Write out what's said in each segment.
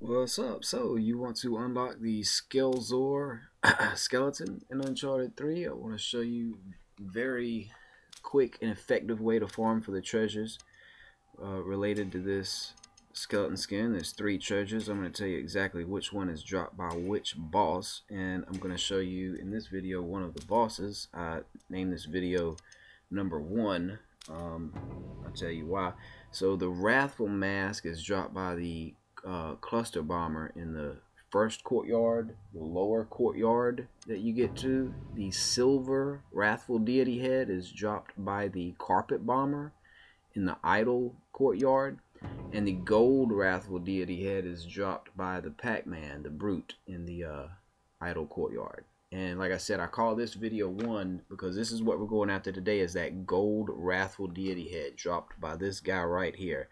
What's up? So, you want to unlock the Skelzor skeleton in Uncharted 3? I want to show you very quick and effective way to farm for the treasures related to this skeleton skin. There's 3 treasures. I'm going to tell you exactly which one is dropped by which boss, and I'm going to show you in this video one of the bosses. I named this video number 1. I'll tell you why. So the Wrathful Mask is dropped by the cluster bomber in the first courtyard, the lower courtyard that you get to. The silver Wrathful Deity Head is dropped by the carpet bomber in the idle courtyard, and the gold Wrathful Deity Head is dropped by the Pakman, the brute, in the idle courtyard. And like I said, I call this video 1 because this is what we're going after today, is that gold Wrathful Deity Head dropped by this guy right here.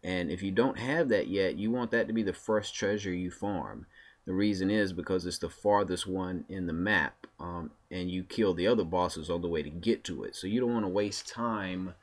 And if you don't have that yet, you want that to be the first treasure you farm. The reason is because it's the farthest one in the map, and you kill the other bosses on the way to get to it. So you don't want to waste time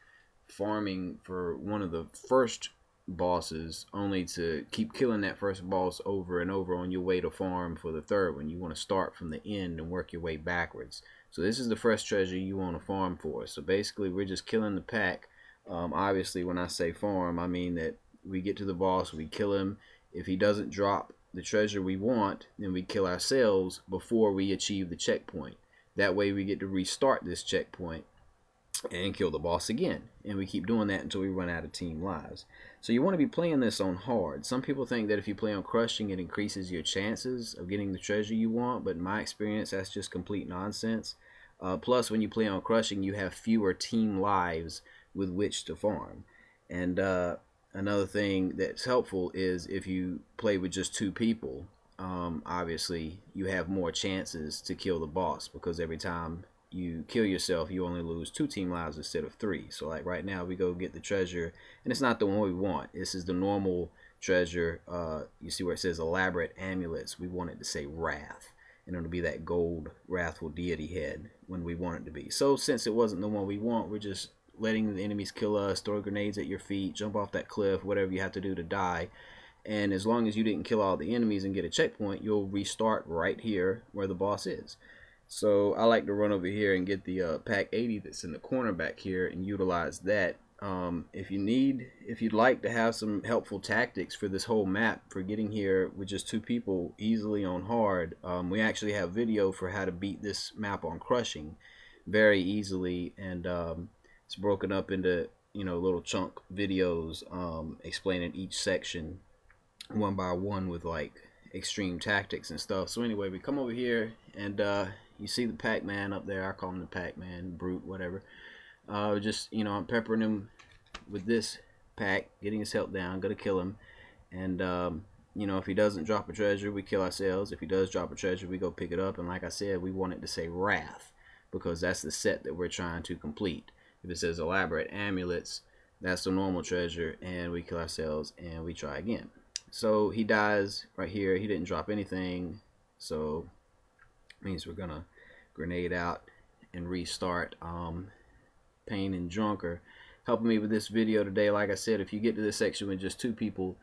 farming for one of the first bosses only to keep killing that first boss over and over on your way to farm for the third one. You want to start from the end and work your way backwards. So this is the first treasure you want to farm for. So basically we're just killing the pack. Obviously when I say farm, I mean that we get to the boss, we kill him. If he doesn't drop the treasure we want, then we kill ourselves before we achieve the checkpoint. That way we get to restart this checkpoint and kill the boss again, and we keep doing that until we run out of team lives. So you want to be playing this on hard. Some people think that if you play on crushing, it increases your chances of getting the treasure you want, but in my experience that's just complete nonsense. Plus when you play on crushing, you have fewer team lives with which to farm. And another thing that's helpful is if you play with just 2 people, obviously you have more chances to kill the boss, because every time you kill yourself, you only lose 2 team lives instead of 3. So like right now we go get the treasure, and it's not the one we want. This is the normal treasure. You see where it says elaborate amulets, we want it to say wrath, and it'll be that gold Wrathful Deity Head when we want it to be. So since it wasn't the one we want, we're just letting the enemies kill us, throw grenades at your feet, jump off that cliff, whatever you have to do to die. And as long as you didn't kill all the enemies and get a checkpoint, you'll restart right here where the boss is. So I like to run over here and get the pack 80 that's in the corner back here and utilize that. If you'd like to have some helpful tactics for this whole map for getting here with just 2 people easily on hard, we actually have video for how to beat this map on crushing very easily, and it's broken up into little chunk videos explaining each section one by one with like extreme tactics and stuff. So anyway, we come over here and you see the Pac-Man up there. I call him the Pac-Man, brute, whatever. Just I'm peppering him with this pack, getting his health down, gonna kill him. And if he doesn't drop a treasure, we kill ourselves. If he does drop a treasure, we go pick it up. And like I said, we want it to say wrath, because that's the set that we're trying to complete. If it says elaborate amulets, that's the normal treasure, and we kill ourselves and we try again. So he dies right here. He didn't drop anything, so it means we're gonna grenade out and restart. Pain and Drunker helping me with this video today. Like I said, if you get to this section with just 2 people,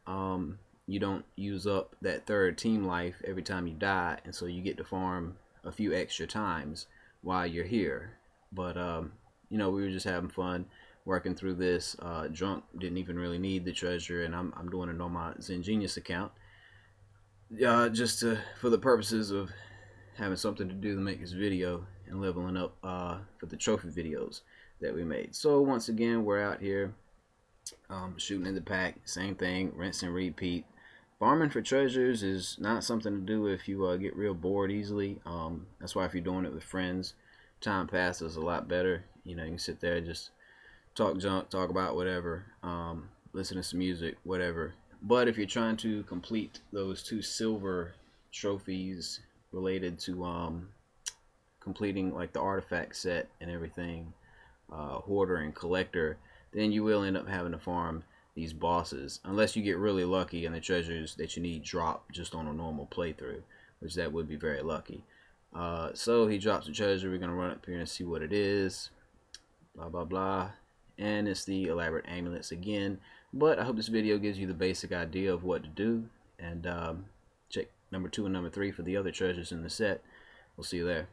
you don't use up that 3rd team life every time you die, and so you get to farm a few extra times while you're here. But we were just having fun working through this. Drunk didn't even really need the treasure, and I'm doing it on my Zen Genius account, just for the purposes of having something to do to make this video and leveling up for the trophy videos that we made. So once again, we're out here shooting in the pack, same thing, rinse and repeat. Farming for treasures is not something to do if you get real bored easily. That's why if you're doing it with friends, time passes a lot better. You can sit there and just talk junk, talk about whatever, listen to some music, whatever. But if you're trying to complete those 2 silver trophies related to completing like the artifact set and everything, hoarder and collector, then you will end up having to farm these bosses unless you get really lucky and the treasures that you need drop just on a normal playthrough, which that would be very lucky. So he drops the treasure. We're gonna run up here and see what it is, blah blah blah, and it's the elaborate amulets again. But I hope this video gives you the basic idea of what to do, and check number 2 and number 3 for the other treasures in the set. We'll see you there.